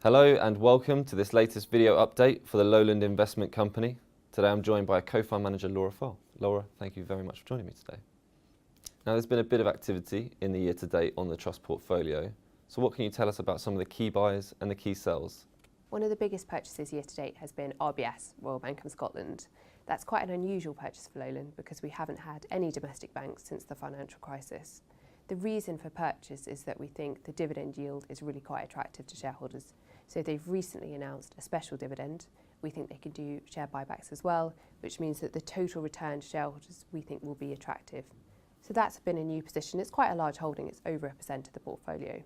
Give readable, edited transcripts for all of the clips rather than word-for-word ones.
Hello and welcome to this latest video update for the Lowland investment company. Today I'm joined by co-fund manager Laura Foll. Laura, thank you very much for joining me today. Now there's been a bit of activity in the year to date on the trust portfolio. So what can you tell us about some of the key buys and the key sells? One of the biggest purchases year to date has been RBS, Royal Bank of Scotland. That's quite an unusual purchase for Lowland because we haven't had any domestic banks since the financial crisis. The reason for purchase is that we think the dividend yield is really quite attractive to shareholders. So they've recently announced a special dividend. We think they can do share buybacks as well, which means that the total return to shareholders we think will be attractive. So that's been a new position. It's quite a large holding. It's over 1% of the portfolio.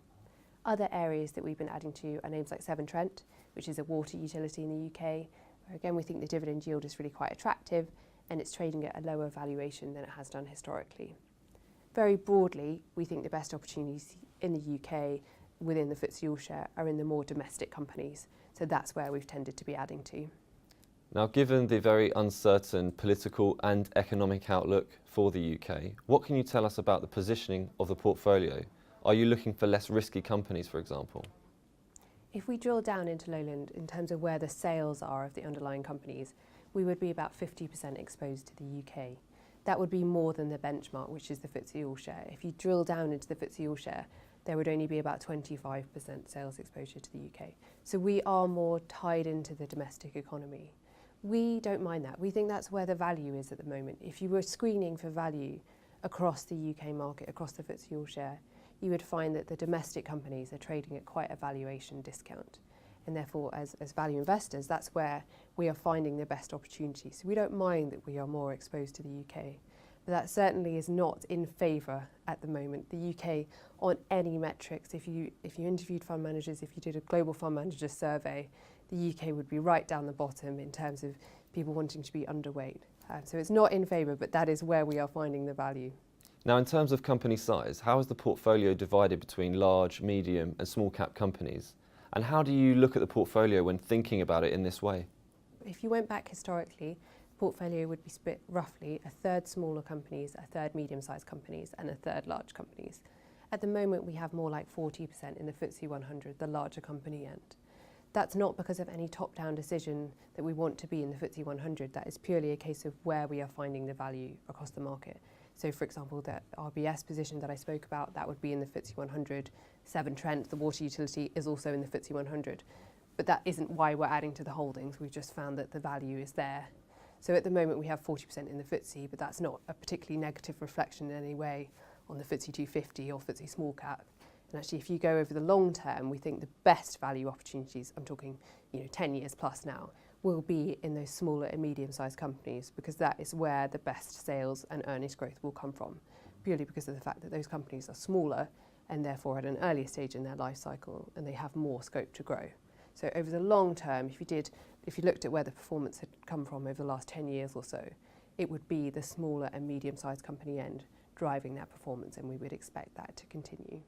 Other areas that we've been adding to are names like Severn Trent, which is a water utility in the UK, where again we think the dividend yield is really quite attractive and it's trading at a lower valuation than it has done historically. Very broadly, we think the best opportunities in the UK within the FTSE All-Share are in the more domestic companies, so that's where we've tended to be adding to. Now, given the very uncertain political and economic outlook for the UK, what can you tell us about the positioning of the portfolio? Are you looking for less risky companies, for example? If we drill down into Lowland in terms of where the sales are of the underlying companies, we would be about 50% exposed to the UK. That would be more than the benchmark, which is the FTSE All-Share. If you drill down into the FTSE All-Share, there would only be about 25% sales exposure to the UK. So we are more tied into the domestic economy. We don't mind that. We think that's where the value is at the moment. If you were screening for value across the UK market, across the FTSE All-Share, you would find that the domestic companies are trading at quite a valuation discount. And therefore, as value investors, that's where we are finding the best opportunities. So we don't mind that we are more exposed to the UK. But that certainly is not in favour at the moment. The UK, on any metrics, if you interviewed fund managers, if you did a global fund manager survey, the UK would be right down the bottom in terms of people wanting to be underweight. So it's not in favour, but that is where we are finding the value. Now, in terms of company size, how is the portfolio divided between large, medium and small cap companies? And how do you look at the portfolio when thinking about it in this way? If you went back historically, the portfolio would be split roughly a third smaller companies, a third medium-sized companies and a third large companies. At the moment, we have more like 40% in the FTSE 100, the larger company end. That's not because of any top-down decision that we want to be in the FTSE 100. That is purely a case of where we are finding the value across the market. So, for example, the RBS position that I spoke about, that would be in the FTSE 100. Severn Trent, the water utility, is also in the FTSE 100. But that isn't why we're adding to the holdings. We've just found that the value is there. So at the moment we have 40% in the FTSE, but that's not a particularly negative reflection in any way on the FTSE 250 or FTSE small cap. And actually, if you go over the long term, we think the best value opportunities, I'm talking 10 years plus now, will be in those smaller and medium-sized companies because that is where the best sales and earnings growth will come from, purely because of the fact that those companies are smaller and therefore at an earlier stage in their life cycle and they have more scope to grow. So over the long term, if you looked at where the performance had come from over the last 10 years or so, it would be the smaller and medium-sized company end driving that performance, and we would expect that to continue.